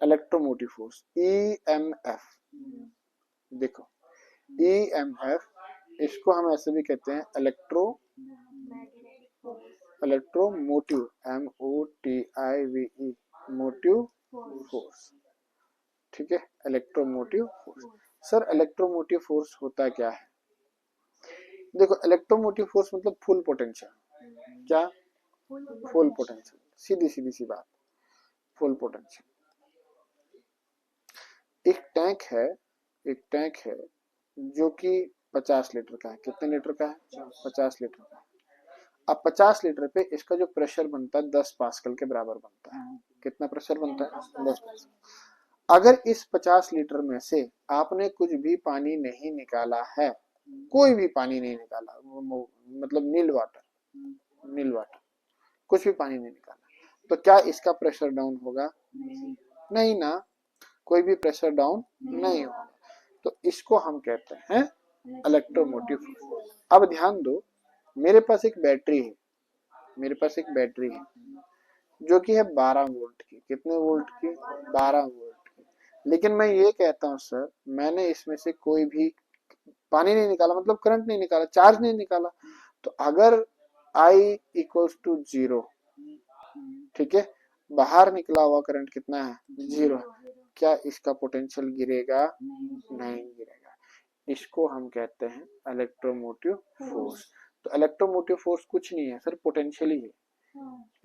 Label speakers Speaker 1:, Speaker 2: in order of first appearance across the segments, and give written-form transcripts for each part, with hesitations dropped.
Speaker 1: Electromotive force EMF। देखो EMF, इसको हम ऐसे भी कहते हैं इलेक्ट्रोमोटिव, MOTIVE, मोटिव फोर्स। ठीक है, electromotive force. Sir electromotive force होता क्या है? देखो इलेक्ट्रोमोटिव फोर्स मतलब फुल पोटेंशियल। क्या? फुल पोटेंशियल, सीधी सीधी सी बात, फुल पोटेंशियल। एक टैंक है जो कि 50 लीटर का है। कितने लीटर का है? 50 लीटर का है। अब 50 लीटर पे इसका जो प्रेशर बनता है 10 पास्कल के बराबर बनता है। कितना प्रेशर बनता है? 10 पास्कल। अगर इस 50 लीटर में से आपने कुछ भी पानी नहीं निकाला है, कोई भी पानी नहीं निकाला, मतलब नील वाटर, कुछ भी पानी नहीं निकाला, तो क्या इसका प्रेशर डाउन होगा? नहीं ना, कोई भी प्रेशर डाउन नहीं होगा। तो इसको हम कहते हैं इलेक्ट्रोमोटिव फोर्स। अब ध्यान दो, मेरे पास एक बैटरी है, जो कि है 12 वोल्ट की। कितने वोल्ट की? 12 वोल्ट की। लेकिन मैं ये कहता हूं सर, मैंने इसमें से कोई भी पानी नहीं निकाला, मतलब करंट नहीं निकाला, चार्ज नहीं निकाला। तो अगर I इक्वल्स टू 0, ठीक है, बाहर निकला हुआ करंट कितना है? 0 है। क्या इसका पोटेंशियल गिरेगा? नहीं गिरेगा। इसको हम कहते हैं इलेक्ट्रोमोटिव फोर्स। तो इलेक्ट्रोमोटिव फोर्स कुछ नहीं है सर, पोटेंशियल ही है।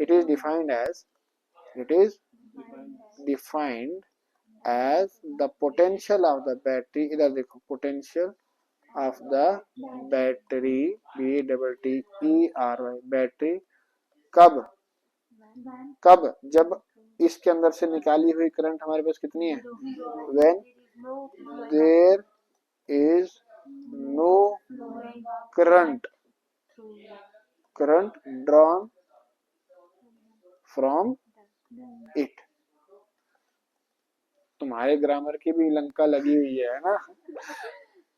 Speaker 1: It is defined as the potential of the battery. इधर देखो, potential of the battery, BATTERY, battery. कब? जब इसके अंदर से निकाली हुई करंट हमारे पास कितनी है? When there is no current drawn from it। तुम्हारे ग्रामर की भी लंका लगी हुई है ना?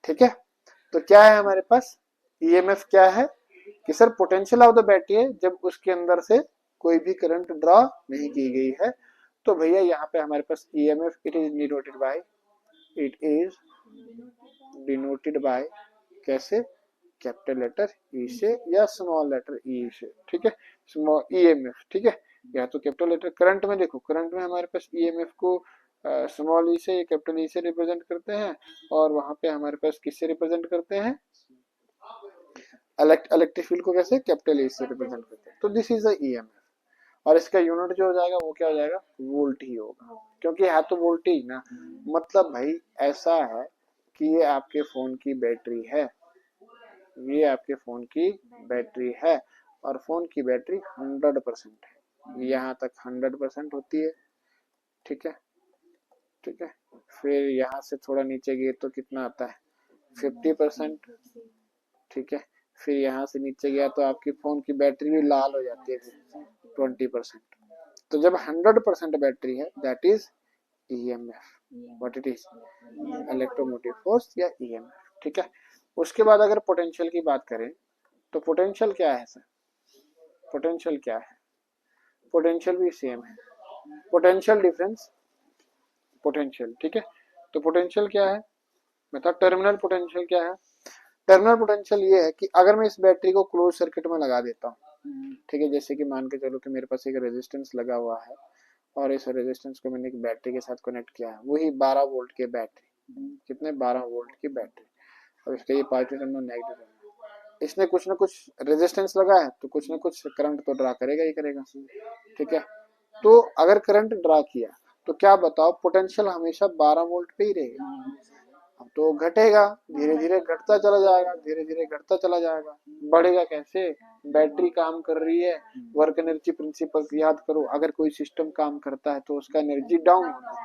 Speaker 1: ठीक है, तो क्या है हमारे पास? EMF क्या है कि sir potential of the battery है जब उसके अंदर से कोई भी करंट ड्रॉ नहीं की गई है। तो भैया यहाँ पे हमारे पास EMF it is denoted by कैसे? कैपिटल लेटर E से या स्मॉल लेटर E से। ठीक है, स्मॉल EMF। ठीक है, या तो कैपिटल लेटर। करंट में देखो, करंट में हमारे पास EMF को स्मॉल E से या कैपिटल E से रिप्रेजेंट करते हैं, और वहां पे हमारे पास किससे रिप्रेजेंट करते हैं? इलेक्ट्रिक फील्ड को कैसे? कैपिटल E से रिप्रेजेंट करते हैं। तो दिस इज द EMF, और इसका यूनिट जो हो जाएगा वो क्या हो जाएगा? वोल्ट ही होगा, क्योंकि है तो वोल्ट ही ना। मतलब भाई ऐसा है कि ये आपके फोन की बैटरी है, और फोन की बैटरी 100% है। यहाँ तक 100% होती है। ठीक है, फिर यहाँ से थोड़ा नीचे गए तो कितना आता है? 50%। ठीक है, फिर यहाँ से नीचे गया तो आपकी फोन की बैटरी भी लाल हो जाती है, 20%। तो जब 100% बैटरी है, that is EMF। What it is? Electromotive force या EMF। ठीक है, उसके बाद अगर पोटेंशियल की बात करें तो पोटेंशियल क्या है सर? पोटेंशियल भी सेम है। Potential difference, potential. ठीक है, तो पोटेंशियल क्या है? मतलब टर्मिनल पोटेंशियल क्या है? टर्मिनल पोटेंशियल ये है कि अगर मैं इस बैटरी को क्लोज सर्किट में लगा देता हूँ, ठीक है, जैसे कि मान के चलो कि मेरे पास एक रेजिस्टेंस लगा हुआ है, और इस रेजिस्टेंस को मैंने एक बैटरी के साथ कनेक्ट किया है, वही 12 वोल्ट की बैटरी। कितने? 12 वोल्ट की बैटरी। अब इसका ये पॉजिटिव टर्मिनल, नेगेटिव टर्मिनल, इसने कुछ ना कुछ रेजिस्टेंस लगा है, तो कुछ ना कुछ करंट तो ड्रा करेगा ही करेगा। ठीक है, तो अगर करंट ड्रा किया तो क्या बताओ, पोटेंशियल हमेशा 12 वोल्ट पे ही रहेगा। अब तो घटेगा, धीरे धीरे घटता चला जाएगा, बढ़ेगा कैसे? बैटरी काम कर रही है, वर्क एनर्जी प्रिंसिपल याद करो। अगर कोई सिस्टम काम करता है तो उसका एनर्जी डाउन होता है,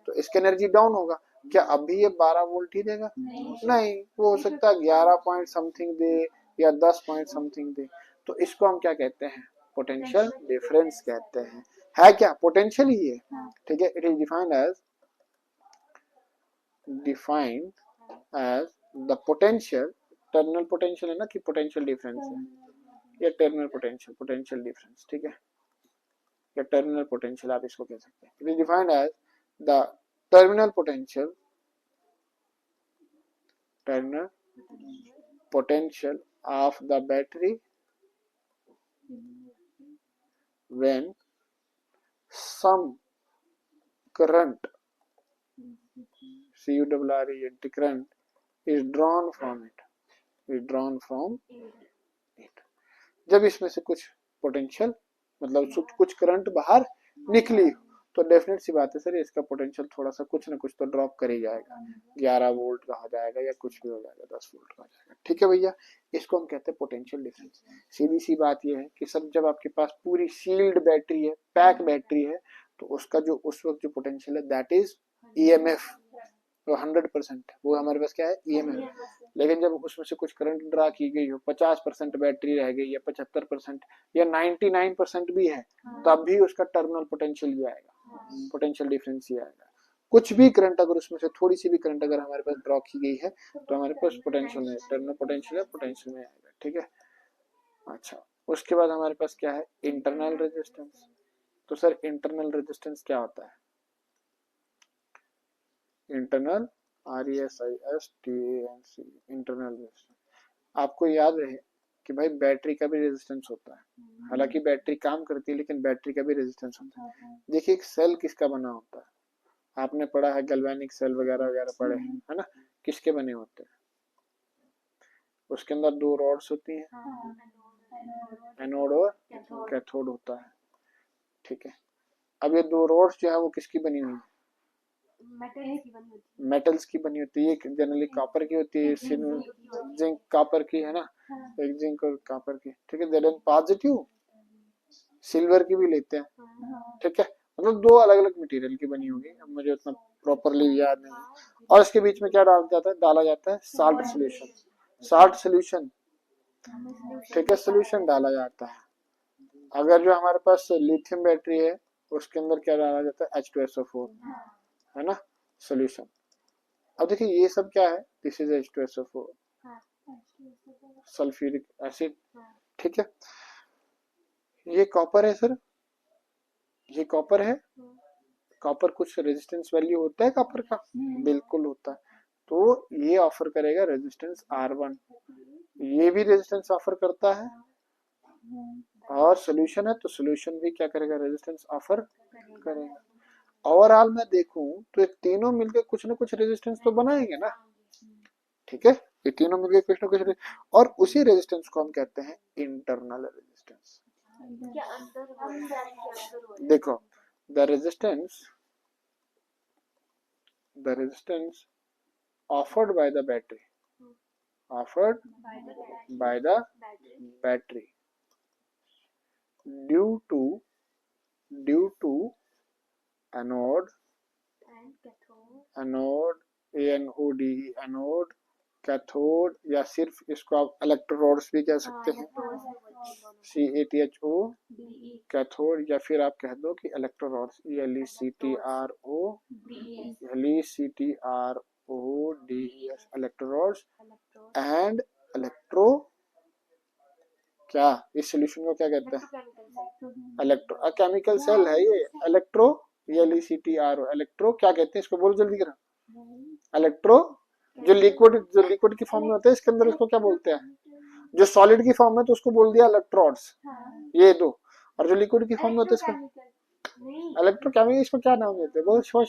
Speaker 1: तो इसका एनर्जी डाउन होगा। क्या अभी ये 12 वोल्ट ही देगा? नहीं, वो हो सकता है 11 पॉइंट समथिंग दे या 10 पॉइंट समथिंग दे। तो इसको हम क्या कहते हैं? पोटेंशियल डिफरेंस कहते हैं। है क्या? पोटेंशियल ही है। ठीक है, it is defined as the potential. Terminal potential है ना, कि पोटेंशियल डिफरेंस है, या टर्मिनल पोटेंशियल डिफरेंस। ठीक है, या टर्मिनल पोटेंशियल आप इसको कह सकते हैं। It is defined as the terminal potential of the battery when some current current is drawn from it जब इसमें से कुछ पोटेंशियल मतलब कुछ करंट बाहर निकली तो डेफिनेट सी बात है सर इसका पोटेंशियल थोड़ा सा कुछ ना कुछ तो ड्रॉप कर ही जाएगा, 11 वोल्ट का हो जाएगा या कुछ भी हो जाएगा, 10 वोल्ट का हो जाएगा। ठीक है भैया, इसको हम कहते हैं पोटेंशियल डिफरेंस। सीधी सी बात यह है कि सब जब आपके पास पूरी सील्ड बैटरी है, पैक बैटरी है, तो उसका जो उस वक्त जो पोटेंशियल है दैट इज ईएमएफ, तो 100% वो हमारे पास क्या है ईएमएफ। लेकिन जब उसमें से कुछ करंट ड्रा की गई हो, 50% बैटरी रह गई या 75% या 99% भी है, तब भी उसका टर्मिनल पोटेंशियल ही आएगा, पोटेंशियल डिफरेंस ही आएगा। कुछ भी करंट अगर उसमें से थोड़ी सी भी करंट अगर हमारे पास ड्रॉ की गई है तो हमारे पास पोटेंशियल में टर्मिनल पोटेंशियल है, पोटेंशियल में आएगा। ठीक है, अच्छा उसके बाद हमारे पास क्या है इंटरनल रेजिस्टेंस। तो सर इंटरनल रेजिस्टेंस क्या होता है? Internal RESISTANC internal resistance. आपको याद रहे कि भाई बैटरी का भी रेजिस्टेंस होता है, हालांकि बैटरी काम करती है लेकिन बैटरी का भी रेजिस्टेंस होता है। देखिए एक सेल किसका बना होता है, आपने पढ़ा है गैल्वेनिक सेल वगैरह वगैरह पढ़े हैं, है ना, किसके बने होते हैं? उसके अंदर दो रॉड्स होती हैं, एनोड और कैथोड होता है। ठीक है, अब ये दो रॉड्स जो है वो किसकी बनी हुई है? मेटल्स की बनी होती है। एक जनरली कॉपर की होती है, जिंक कॉपर की है ना, एक जिंक और कॉपर की। ठीक है, देन पॉजिटिव सिल्वर की भी लेते हैं। ठीक है, मतलब दो अलग अलग मटेरियल की बनी होगी, अब मुझे उतना प्रॉपरली याद नहीं है। और इसके बीच में क्या डाला जाता है साल्ट सोल्यूशन, साल्ट सोल्यूशन। ठीक है, सोल्यूशन डाला जाता है। अगर जो हमारे पास लिथियम बैटरी है उसके अंदर क्या डाला जाता है H2SO4, है ना, सोल्यूशन। अब देखिए ये सब क्या है, this is H2SO4 sulphuric acid. ठीक है, ये कॉपर है सर, ये कॉपर है। कॉपर कुछ रेजिस्टेंस वैल्यू होता है कॉपर का, बिल्कुल होता है। तो ये ऑफर करेगा रेजिस्टेंस R1, ये भी रेजिस्टेंस ऑफर करता है, और सोल्यूशन है तो सोल्यूशन भी क्या करेगा रेजिस्टेंस ऑफर करेगा। ओवरऑल मैं देखूं तो ये तीनों मिलकर कुछ ना कुछ रेजिस्टेंस तो बनाएंगे ना। ठीक है, ये तीनों मिलकर कुछ ना कुछ, और उसी रेजिस्टेंस को हम कहते हैं इंटरनल रेजिस्टेंस। देखो the resistance offered by the battery due to anode anode cathode, या सिर्फ इसको आप इलेक्ट्रोड्स भी कह सकते हैं, CATHO कैथोड, या फिर आप कह दो कि electrodes LECTRODES electrodes and electro, क्या इस सोल्यूशन को क्या कहते हैं इलेक्ट्रो, केमिकल सेल है ये इलेक्ट्रो, LECTRO इलेक्ट्रो क्या कहते हैं इसको, बोल जल्दी करो। इलेक्ट्रो जो लिक्विड की फॉर्म में होता है इसके अंदर उसको क्या बोलते हैं, जो सॉलिड की फॉर्म में तो उसको बोल दिया इलेक्ट्रोड्स, ये दो, और जो लिक्विड की फॉर्म में होता है इसको इलेक्ट्रोकेमिकल, इसको क्या नाम देते हैं, बोल शो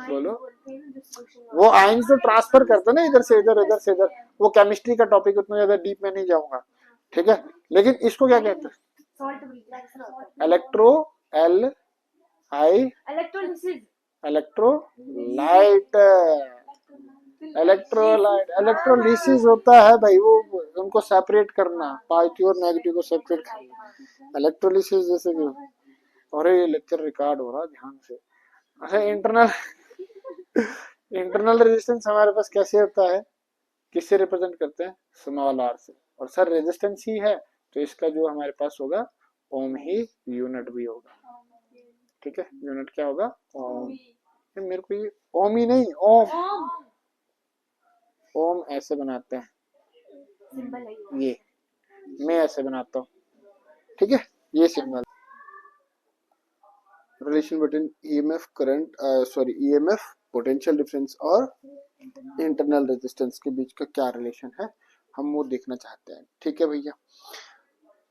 Speaker 1: बोलो। वो आयंस तो ट्रांसफर करते ना इधर से इधर, इधर से इधर, वो केमिस्ट्री का टॉपिक उतना ज्यादा डीप में नहीं जाऊंगा। ठीक है, लेकिन इसको क्या कहते हैं इलेक्ट्रो इलेक्ट्रोलाइट, इलेक्ट्रोलाइसिस होता है भाई, वो उनको सेपरेट करना, पॉजिटिव और नेगेटिव को सेपरेट करना, इलेक्ट्रोलिसिस जैसे कि। और ये लेक्चर रिकॉर्ड हो रहा है ध्यान से। अच्छा इंटरनल रेजिस्टेंस हमारे पास कैसे होता है, किससे रिप्रेजेंट करते हैं, स्मॉल r से, और सर रेजिस्टेंस ही है तो इसका जो हमारे पास होगा ओम ही यूनिट भी होगा। ठीक है, यूनिट क्या होगा ओम, मेरे को ये ओम ही नहीं ओम ऐसे बनाते हैं, ये मैं ऐसे बनाता हूँ। ठीक है, ये signal relation between EMF current sorry EMF potential difference और इंटरनल रेजिस्टेंस के बीच का क्या रिलेशन है, हम वो देखना चाहते हैं। ठीक है भैया।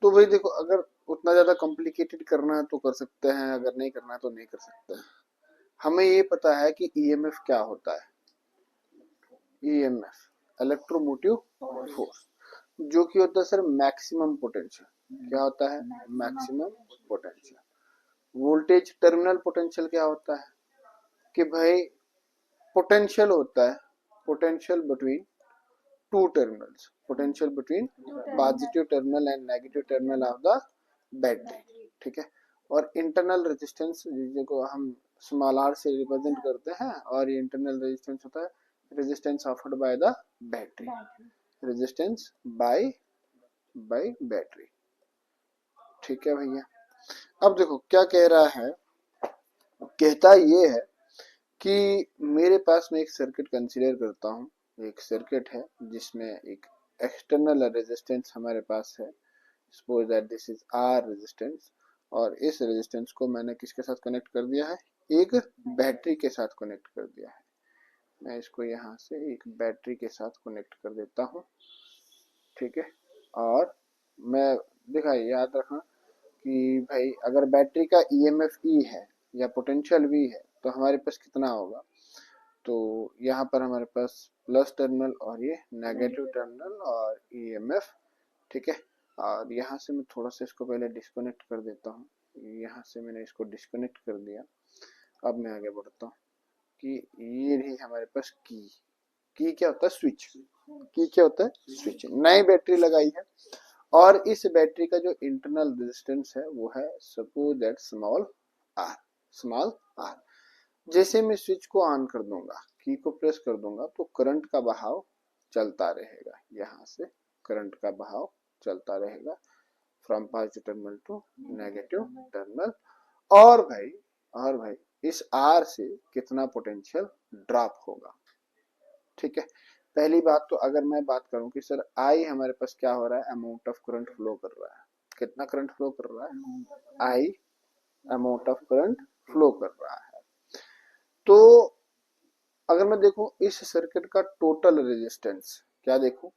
Speaker 1: तो भाई देखो, अगर उतना ज्यादा कॉम्प्लिकेटेड करना है तो कर सकते हैं, अगर नहीं करना है तो नहीं कर सकते हैं। हमें ये पता है कि ईएमएफ क्या होता है। ईएमएफ इलेक्ट्रोमोटिव फोर्स, जो कि होता है सर मैक्सिमम पोटेंशियल। क्या होता है? Maximum potential. Voltage terminal potential क्या होता है कि भाई पोटेंशियल होता है, potential between two terminals, potential between positive terminal and negative terminal of the battery. ठीक है। और इंटरनल रेजिस्टेंस जिसको हम स्मॉल आर से रिप्रेजेंट करते हैं, और ये इंटरनल रेजिस्टेंस होता है resistance offered by the battery, resistance bye battery. ठीक है भैया। अब देखो क्या कह रहा है, कहता ये है कि मेरे पास में एक सर्किट कंसीडर करता हूँ, एक सर्किट है जिसमें एक एक्सटर्नल रेजिस्टेंस हमारे पास है, suppose that this is R resistance, और इस रेजिस्टेंस को मैंने किसके साथ कनेक्ट कर दिया है? एक बैटरी के साथ कनेक्ट कर दिया है। मैं इसको यहाँ से एक बैटरी के साथ कनेक्ट कर देता हूँ। ठीक है। और मैं दिखाइए, याद रखना कि भाई अगर बैटरी का ईएमएफ ई है या पोटेंशियल वी है तो हमारे पास कितना होगा? तो यहाँ पर हमारे पास प्लस टर्मिनल और ये नेगेटिव टर्मिनल और ईएमएफ। ठीक है। और यहाँ से मैं थोड़ा सा इसको पहले डिस्कनेक्ट कर देता हूँ। यहाँ से मैंने इसको डिस्कनेक्ट कर दिया। अब मैं आगे बढ़ता हूँ कि ये रही हमारे पास की क्या होता है? स्विच। की क्या होता है? स्विच। नई बैटरी लगाई है और इस बैटरी का जो इंटरनल रेजिस्टेंस है वो है suppose that small R, small R. जैसे मैं स्विच को ऑन कर दूंगा, की को प्रेस कर दूंगा, तो करंट का बहाव चलता रहेगा। यहाँ से करंट का बहाव चलता रहेगा from positive terminal to negative terminal. और भाई इस आर से कितना पोटेंशियल ड्रॉप होगा? ठीक है। पहली बात तो अगर मैं बात करूं कि सर आई हमारे पास क्या हो रहा है? अमाउंट ऑफ करंट फ्लो कर रहा है। कितना करंट फ्लो कर रहा है? आई अमाउंट ऑफ करंट फ्लो कर रहा है। तो अगर मैं देखूं इस सर्किट का टोटल रेजिस्टेंस, क्या देखूं?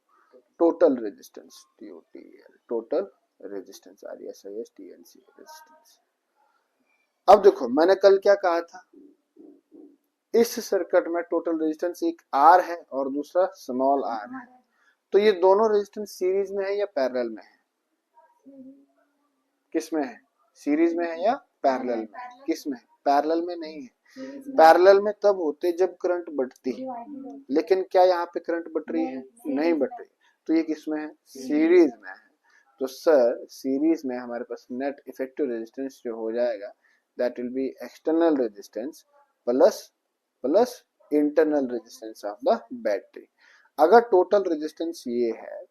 Speaker 1: Total resistance, TOTL, total resistance, RESISTNC resistance. अब देखो मैंने कल क्या कहा था, इस सर्किट में टोटल रेजिस्टेंस एक आर है और दूसरा स्मॉल आर है। तो ये दोनों रेजिस्टेंस सीरीज में है या पैरेलल में है? किस में है? सीरीज में है या पैरेलल में? किस में है? पैरेलल में नहीं है। पैरेलल में तब होते जब करंट बढ़ती, लेकिन क्या यहाँ पे करंट बढ़ रही है? नहीं बढ़ रही। तो ये किस में है? सीरीज में है। तो सर सीरीज में हमारे पास नेट इफेक्टिव रेजिस्टेंस जो हो जाएगा that will be external resistance plus internal resistance of the battery. अगर टोटल रेजिस्टेंस ये है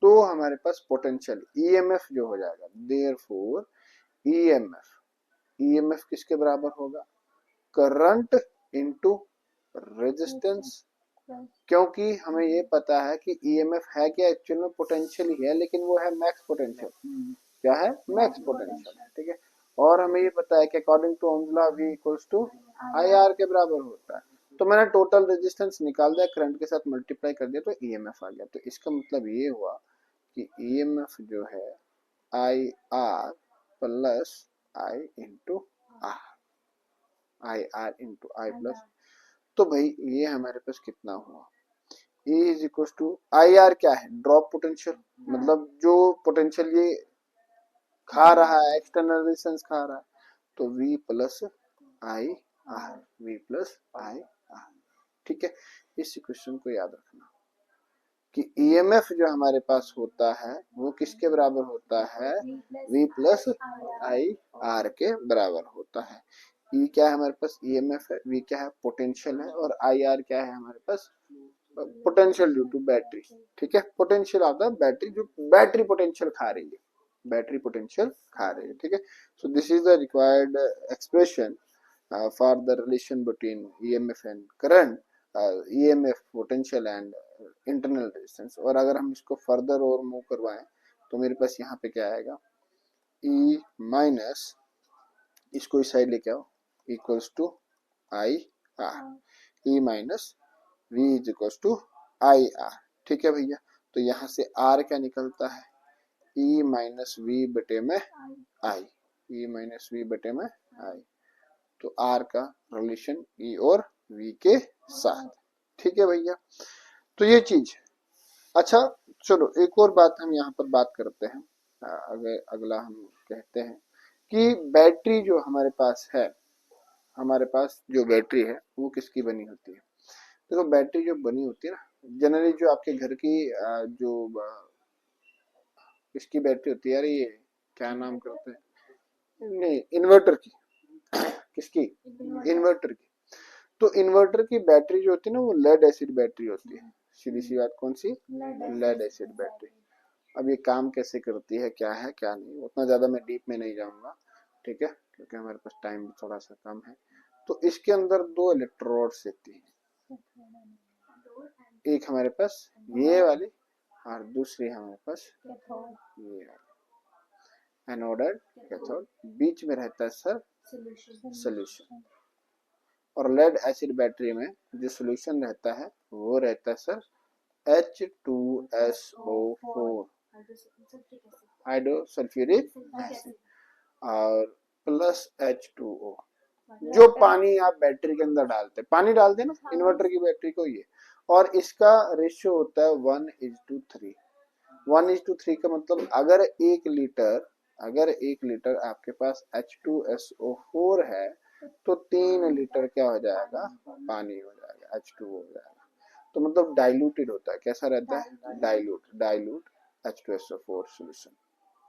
Speaker 1: तो हमारे पास पोटेंशियल ईएमएफ जो हो जाएगा, देयरफॉर ईएमएफ किसके बराबर होगा? Current into resistance. क्योंकि हमें ये पता है कि ईएमएफ है क्या? एक्चुअल में पोटेंशियल ही है, लेकिन वो है मैक्स पोटेंशियल। क्या है? मैक्स पोटेंशियल है। ठीक है। और हमें ये पता है कि according to Ohm's law V equals to IR के बराबर होता है। तो मैंने टोटल रेजिस्टेंस निकाल दिया, करंट के साथ मल्टीप्लाई कर दिया, तो ईएमएफ आ गया। तो इसका मतलब ये हुआ कि ईएमएफ जो है IR plus I into R into I plus. तो भाई ये हमारे पास कितना हुआ? E is equal to IR क्या है? ड्रॉप पोटेंशियल, मतलब जो पोटेंशियल ये खा रहा है, एक्सटर्नल रेजिस्टेंस खा रहा है। तो V plus I R, V plus I R. ठीक है। इस इक्वेशन को याद रखना कि ईएमएफ जो हमारे पास होता है वो किसके बराबर होता है? V प्लस आई आर के बराबर होता है। E क्या है हमारे पास? ईएमएफ है। V क्या है? पोटेंशियल है। और आई आर क्या है हमारे पास? Potential due to battery. ठीक है। पोटेंशियल ऑफ द बैटरी, जो बैटरी पोटेंशियल खा रही है, बैटरी पोटेंशियल खा रही है। ठीक है। So this is the required expression for the relation between EMF and current, EMF potential and internal resistance. और अगर हम इसको फर्दर और मूव करवाएं तो मेरे पास यहाँ पे क्या आएगा? ई माइनस, इसको इस साइड लेके आओ, equals to I R, E minus V is equals to I R. ठीक है भैया, तो यहाँ से आर क्या निकलता है, ई माइनस वी बटे में आई, ई माइनस वी बटे में आई। तो आर का रिलेशन ई और वी के साथ। ठीक है भैया, तो ये चीज। अच्छा चलो एक और बात हम यहाँ पर बात करते हैं। अगला हम कहते हैं कि बैटरी जो हमारे पास है, हमारे पास जो बैटरी है वो किसकी बनी होती है। देखो बैटरी जो बनी होती है ना, जनरली जो आपके घर की जो इसकी बैटरी होती है यार, ये क्या नाम करते हैं, नहीं इन्वर्टर की किसकी, इन्वर्टर की। तो इन्वर्टर की बैटरी जो होती है ना वो लेड एसिड बैटरी होती है। सीधी सी बात, कौन सी, लेड एसिड बैटरी। अब ये काम कैसे करती है, क्या है क्या नहीं, उतना ज्यादा मैं डीप में नहीं जाऊंगा, ठीक है, क्योंकि हमारे पास टाइम थोड़ा सा कम है। तो इसके अंदर दो इलेक्ट्रोड्स रहती है, एक हमारे पास ये वाली और दूसरी हमारे पास ये वाली, एनोड कैथोड, बीच में रहता है सर सोल्यूशन। और लेड एसिड बैटरी में जो सोल्यूशन रहता है वो रहता है सर H2SO4 हाइड्रोसल्फ्यूरिक एसिड और प्लस H2O। जो पानी आप बैटरी के अंदर डालते हैं, पानी डालते हैं ना इन्वर्टर की बैटरी को, ये, और इसका रेशियो होता है 1:3। 1:3 का मतलब अगर 1 लीटर आपके पास H2SO4 है तो 3 लीटर क्या हो जाएगा, पानी हो जाएगा, H2O हो जाएगा। तो मतलब डाइल्यूटेड होता है, कैसा रहता है, डाइल्यूट H2SO4 सॉल्यूशन।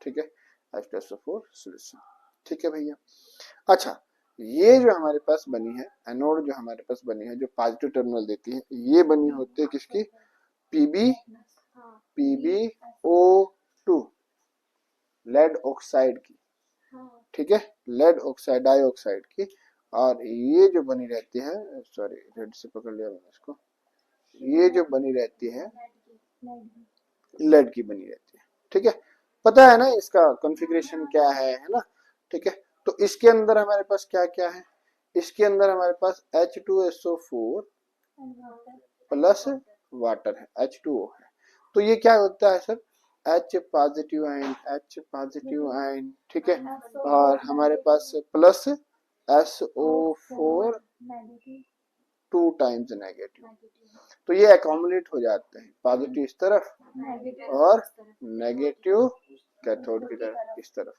Speaker 1: ठीक है, H2SO4 सॉल्यूशन। ठीक है भैया। अच्छा, ये जो हमारे पास बनी है एनोड, जो हमारे पास बनी है जो पॉजिटिव टर्मिनल देती है, ये बनी होती है किसकी, PbO2 लेड ऑक्साइड की। ठीक है, लेड ऑक्साइड डाइऑक्साइड की। और ये जो बनी रहती है, सॉरी रेड से पकड़ लिया मैंने इसको, ये जो बनी रहती है लेड की बनी रहती है। ठीक है, पता है ना इसका कॉन्फ़िगरेशन क्या है ना। ठीक है, तो इसके अंदर हमारे पास क्या क्या है, इसके अंदर हमारे पास H2SO4 प्लस वाटर है, H2O है। तो ये क्या होता है सर, H पॉजिटिव आयन, ठीक है, और हमारे पास प्लस SO4 2 टाइम्स नेगेटिव। तो ये अकोमोडेट हो जाते हैं, पॉजिटिव इस तरफ और नेगेटिव कैथोड की तरफ इस तरफ।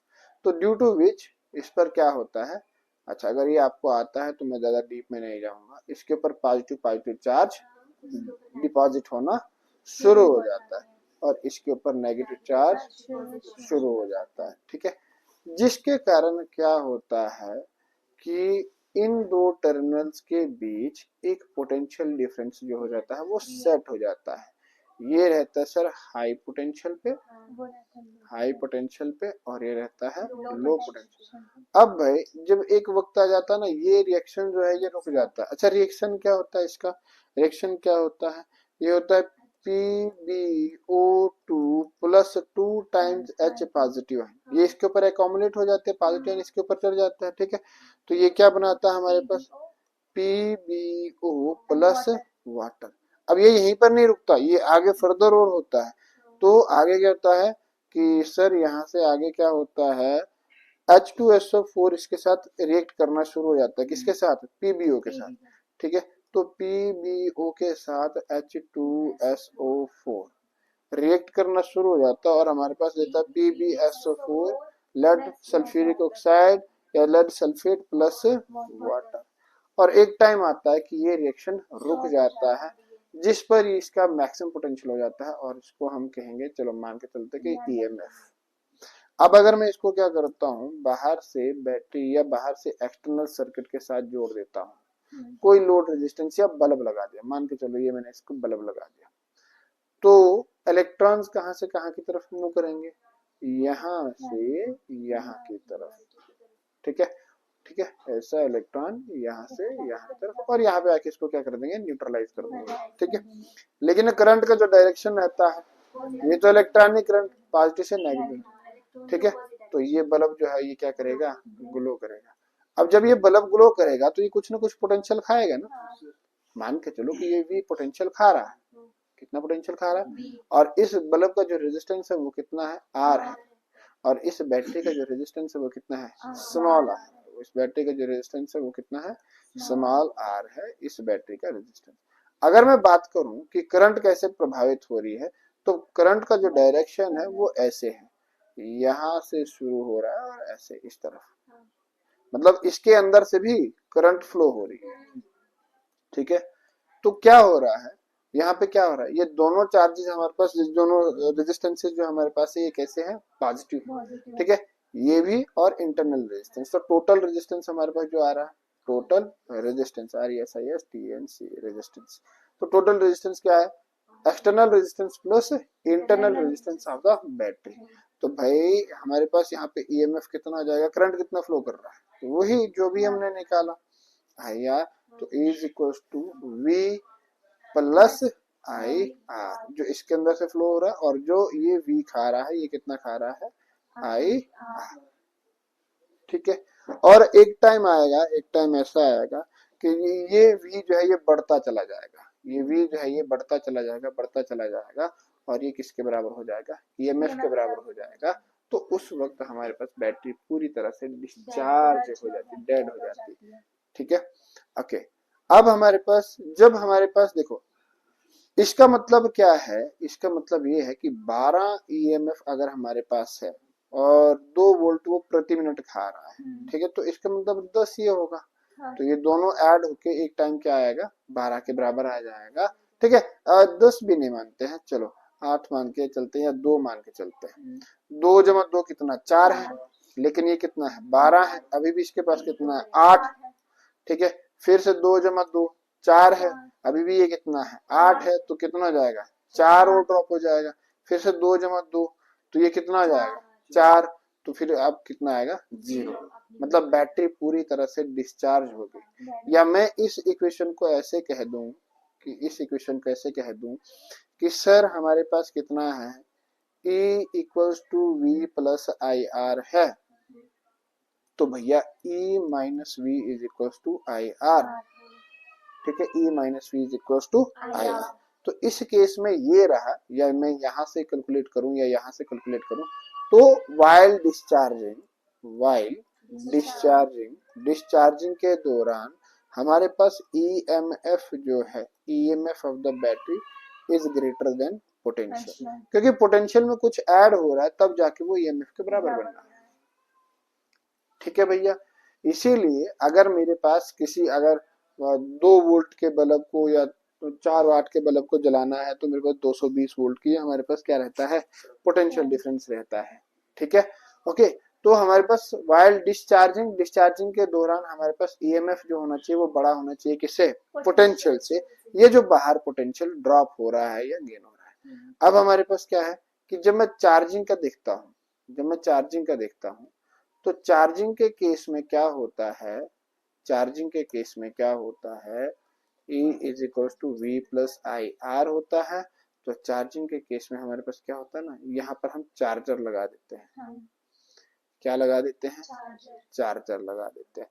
Speaker 1: तो ड्यू टू विच इस पर क्या होता है, अच्छा अगर ये आपको आता है तो मैं ज्यादा डीप में नहीं जाऊंगा, इसके ऊपर पॉजिटिव चार्ज डिपॉजिट होना शुरू हो जाता है और इसके ऊपर नेगेटिव चार्ज शुरू हो जाता है। ठीक है, जिसके कारण क्या होता है कि इन दो टर्मिनल्स के बीच एक पोटेंशियल डिफरेंस जो हो जाता है वो सेट हो जाता है। ये रहता है सर हाई पोटेंशियल पे और ये रहता है लो पोटेंशियल। अब भाई जब एक वक्त आ जाता है ना, ये रिएक्शन जो है ये रुक जाता है। अच्छा रिएक्शन क्या होता है, इसका रिएक्शन क्या होता है, ये होता है PbO2 plus 2 times H positive है, ये इसके ऊपर एकोमोडेट हो जाते हैं, पॉजिटिव आयन इसके ऊपर चढ़ जाता है। ठीक है, तो ये क्या बनाता है हमारे पास PbO प्लस वाटर। अब ये यहीं पर नहीं रुकता, ये आगे फर्दर और होता है। तो आगे क्या होता है कि सर यहाँ से आगे क्या होता है, H2SO4 इसके साथ रिएक्ट करना शुरू हो जाता है, किसके साथ, PbO के साथ। ठीक है, तो PbO के साथ H2SO4 रिएक्ट करना शुरू हो जाता है और हमारे पास रहता है PbSO4 लेड सल्फ्यूरिक ऑक्साइड या लेड सल्फेट प्लस वाटर। और एक टाइम आता है कि ये रिएक्शन रुक जाता है, जिस पर इसका मैक्सिमम पोटेंशियल हो जाता है और इसको हम कहेंगे, चलो मान के चलते कि EMF। अब अगर मैं इसको क्या करता हूँ, बाहर से बैटरी या बाहर से एक्सटर्नल सर्किट के साथ जोड़ देता हूँ, कोई लोड रेजिस्टेंस या बल्ब लगा दिया, मान के चलो ये मैंने इसको बल्ब लगा दिया, तो इलेक्ट्रॉन्स कहां से कहां की तरफ मूव करेंगे, यहां से यहां की तरफ। ठीक है, ठीक है, ऐसा इलेक्ट्रॉन यहाँ से यहाँ की तरफ और यहाँ पे आके इसको क्या कर देंगे, न्यूट्रलाइज कर देंगे। ठीक है, लेकिन करंट का जो डायरेक्शन रहता है, ये तो इलेक्ट्रॉनिक करंट पॉजिटिव से नेगेटिव। ठीक है, तो ये बल्ब जो है ये क्या करेगा, ग्लो करेगा। अब जब ये बल्ब ग्लो करेगा तो ये कुछ ना कुछ पोटेंशियल खाएगा ना। मान के चलो कि ये भी पोटेंशियल खा रहा है, कितना पोटेंशियल खा रहा है, और इस बल्ब का जो रेजिस्टेंस है वो कितना है, आर है, और इस बैटरी का जो रेजिस्टेंस है वो कितना है, स्मॉल आर। इस बैटरी का जो रेजिस्टेंस है वो कितना है, स्मॉल आर है इस बैटरी का रेजिस्टेंस। अगर मैं बात करूं कि करंट कैसे प्रभावित हो रही है, तो करंट का जो डायरेक्शन है वो ऐसे है, यहां से शुरू हो रहा है और ऐसे इस तरफ, मतलब इसके अंदर से भी करंट फ्लो हो रही है। ठीक है, तो क्या हो रहा है यहाँ पे, क्या हो रहा है, ये दोनों चार्जेस हमारे पास, दोनों रेजिस्टेंसेस जो हमारे पास है ये कैसे हैं, पॉजिटिव। ठीक है, ये भी और इंटरनल रेजिस्टेंस, तो टोटल रेजिस्टेंस हमारे पास जो आ रहा है, टोटल रेजिस्टेंस RESISTENC रेजिस्टेंस, तो टोटल रेजिस्टेंस क्या है, external resistance plus internal resistance of the battery. तो भाई हमारे पास यहाँ पे EMF कितना आ जाएगा, करंट कितना फ्लो कर रहा है, तो वही जो भी हमने निकाला आया, तो is equal to V plus IR, जो इसके अंदर से फ्लो हो रहा है, और जो ये V खा रहा है ये कितना खा रहा है, IR। ठीक है, और एक टाइम आएगा, एक टाइम ऐसा आएगा कि ये V जो है ये बढ़ता चला जाएगा, ये V जो है ये बढ़ता चला जाएगा, बढ़ता चला जाएगा, और ये किसके बराबर हो जाएगा, EMF के बराबर हो जाएगा। तो उस वक्त हमारे पास बैटरी पूरी तरह से डिस्चार्ज हो जाती, डेड हो जाती है। ठीक है, ओके। अब हमारे पास, जब हमारे पास देखो, इसका मतलब क्या है, इसका मतलब ये है कि 12 EMF अगर हमारे पास है और 2 वोल्ट वो प्रति मिनट खा रहा है, ठीक है, तो इसका मतलब 10 ये होगा। तो ये दोनों ऐड होके एक टाइम क्या आएगा, 12 के बराबर आ जाएगा। ठीक है, 10 भी नहीं मानते हैं, चलो 8 मान के चलते हैं या 2 मान के चलते हैं। 2 जमा 2 कितना, 4 है, लेकिन ये कितना है, 12 है, अभी भी इसके पास कितना है, 8। ठीक है, फिर से 2 जमा 2 4 है, अभी भी ये कितना है, 8 है, तो कितना हो जाएगा, 4 और ड्रॉप हो जाएगा। फिर से 2 जमा 2, तो ये कितना हो जाएगा, 4, तो फिर अब कितना आएगा, 0। मतलब बैटरी पूरी तरह से डिस्चार्ज हो गई। या मैं इस इक्वेशन को ऐसे कह दूं कि, इस इक्वेशन को ऐसे कह दूं कि सर हमारे पास कितना है, E equals to V plus IR है, तो भैया E minus V is equals to IR। ठीक है, E minus V is equals to IR। तो इस केस में ये रहा, या मैं यहां से कैलकुलेट करूं या यहां से कैलकुलेट करूं, तो वाइल डिस्चार्जिंग के दौरान हमारे पास EMF जो है, EMF of the battery is greater than potential, क्योंकि पोटेंशियल में कुछ ऐड हो रहा है तब जाके वो EMF के बराबर बन रहा है। ठीक है भैया, इसीलिए अगर मेरे पास किसी, अगर 2 वोल्ट के बल्ब को या 4 वाट के बल्ब को जलाना है, तो मेरे पास 220 वोल्ट की हमारे पास क्या रहता है, पोटेंशियल डिफरेंस रहता है। ठीक है, ओके। तो हमारे पास वाइल डिस्चार्जिंग के दौरान हमारे पास EMF जो होना चाहिए वो बड़ा होना चाहिए, किससे, पोटेंशियल से। ये जो बाहर पोटेंशियल ड्रॉप हो रहा है या गेन हो रहा है। अब हमारे पास क्या है कि जब मैं चार्जिंग का देखता हूं, तो चार्जिंग के केस में क्या होता है, E is equal to V plus IR होता है। तो चार्जिंग के केस में हमारे पास क्या होता है ना, यहाँ पर हम चार्जर लगा देते हैं। क्या लगा देते हैं, चार्जर लगा देते हैं।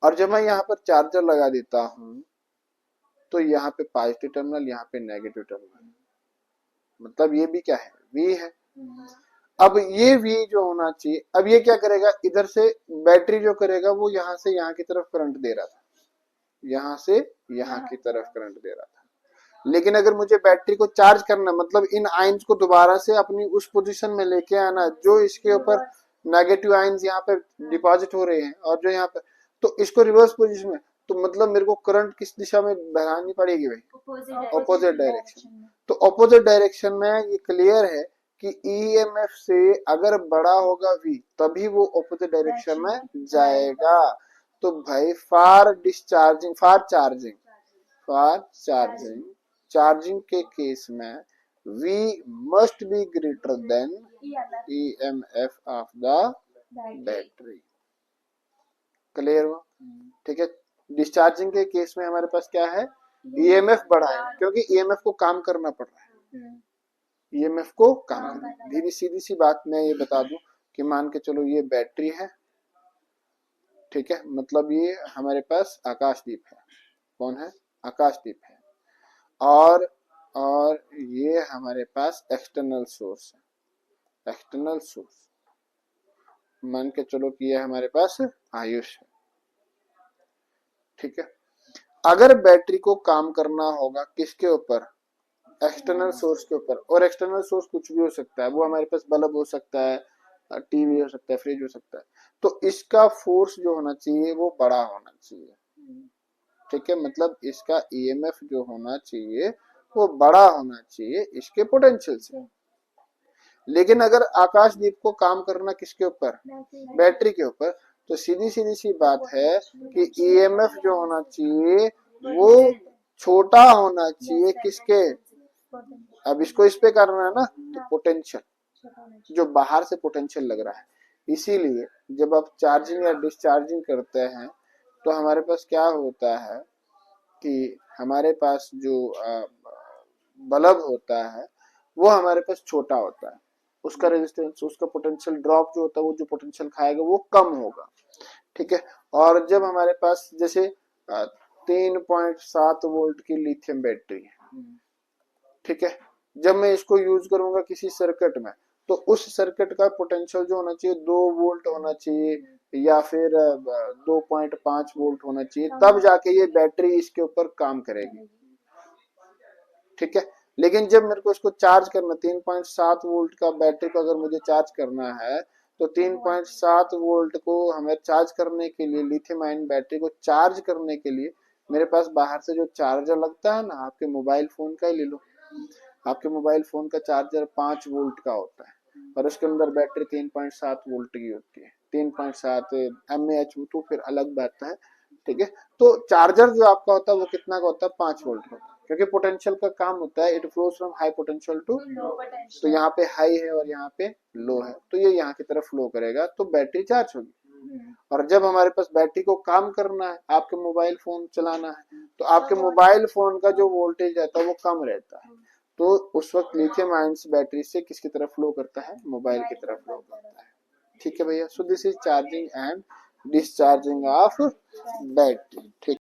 Speaker 1: और जब मैं यहाँ पर चार्जर लगा देता हूँ, तो यहाँ पे पॉजिटिव टर्मिनल, यहाँ पे नेगेटिव टर्मिनल, मतलब ये भी क्या है, V है। अब ये V जो होना चाहिए, अब ये क्या करेगा, इधर से बैटरी जो करेगा वो यहाँ से यहाँ की तरफ करंट दे रहा था, यहाँ से यहाँ की तरफ करंट दे रहा था। लेकिन अगर मुझे बैटरी को चार्ज करना, मतलब इन आयंस को दोबारा से अपनी उस पोजीशन में लेके आना जो इसके ऊपर नेगेटिव आयंस यहाँ पे डिपॉजिट हो रहे हैं, और जो यहाँ पे, तो इसको रिवर्स पोजीशन में, तो मतलब मेरे को करंट किस दिशा में बहानी पड़ेगी भाई, ऑपोजिट डायरेक्शन। तो ऑपोजिट डायरेक्शन में ये क्लियर है कि EMF से अगर बड़ा होगा V तभी वो ऑपोजिट डायरेक्शन में जाएगा। तो भाई फार चार्जिंग के केस में V must be greater than EMF of the battery. Clear हुआ? ठीक है, डिस्चार्जिंग के केस में हमारे पास क्या है, EMF बढ़ा है, क्योंकि EMF को काम करना पड़ रहा है। ईएमएफ को काम करेगी। धीरे सीधी सी बात मैं ये बता दूं कि मान के चलो ये बैटरी है, ठीक है, मतलब ये हमारे पास आकाशदीप है। कौन है? आकाशदीप है। और ये हमारे पास एक्सटर्नल सोर्स है। एक्सटर्नल सोर्स मान के चलो कि ये हमारे पास आयुष है, ठीक है। अगर बैटरी को काम करना होगा किसके ऊपर? एक्सटर्नल सोर्स के ऊपर। और एक्सटर्नल सोर्स कुछ भी हो सकता है, वो हमारे पास बल्ब हो सकता है, टीवी हो सकता है, फ्रिज हो सकता है। तो इसका फोर्स जो होना चाहिए वो बड़ा होना चाहिए, ठीक है, मतलब इसका ईएमएफ जो होना चाहिए वो बड़ा होना चाहिए इसके पोटेंशियल से। लेकिन अगर आकाशदीप को काम करना किसके ऊपर? बैटरी के ऊपर। तो सीधी सीधी सी बात है कि ईएमएफ जो होना चाहिए वो छोटा होना चाहिए किसके? अब इसको इस पे करना है ना, तो पोटेंशियल जो बाहर से पोटेंशियल लग रहा है। इसीलिए जब आप चार्जिंग या डिस्चार्जिंग करते हैं तो हमारे पास क्या होता है कि हमारे पास जो बल्ब होता है वो हमारे पास छोटा होता है, उसका रेजिस्टेंस, उसका पोटेंशियल ड्रॉप जो होता है, वो जो पोटेंशियल खाएगा वो कम होगा, ठीक है। और जब हमारे पास जैसे 3.7 वोल्ट की लिथियम बैटरी है, ठीक है, जब मैं इसको यूज करूंगा किसी सर्किट में तो उस सर्किट का पोटेंशियल जो होना चाहिए 2 वोल्ट होना चाहिए या फिर 2.5 वोल्ट होना चाहिए, तब जाके ये बैटरी इसके ऊपर काम करेगी, ठीक है। लेकिन जब मेरे को इसको चार्ज करना 3.7 वोल्ट का बैटरी को अगर मुझे चार्ज करना है तो 3.7 वोल्ट को हमें चार्ज करने के लिए, लिथियम आयन बैटरी को चार्ज करने के लिए मेरे पास बाहर से जो चार्जर लगता है ना, आपके मोबाइल फोन का ही ले लो, आपके मोबाइल फोन का चार्जर 5 वोल्ट का होता है और उसके अंदर बैटरी 3.7 वोल्ट की होती है। 3.7 mAh तो फिर अलग बात है, ठीक है। तो चार्जर जो आपका होता है वो कितना का होता है? 5 वोल्ट का होता है, क्योंकि पोटेंशियल का काम होता है it flows from high potential to low potential. तो यहाँ पे हाई है और यहाँ पे लो है, तो ये यहाँ की तरफ फ्लो करेगा तो बैटरी चार्ज होगी। और जब हमारे पास बैटरी को काम करना है, आपके मोबाइल फोन चलाना है, तो आपके मोबाइल फोन का जो वोल्टेज रहता है वो कम रहता है, तो उस वक्त लिथियम आयंस बैटरी से किसकी तरफ फ्लो करता है? मोबाइल की तरफ फ्लो करता है, ठीक है भैया। So this is charging and discharging of battery, ठीक।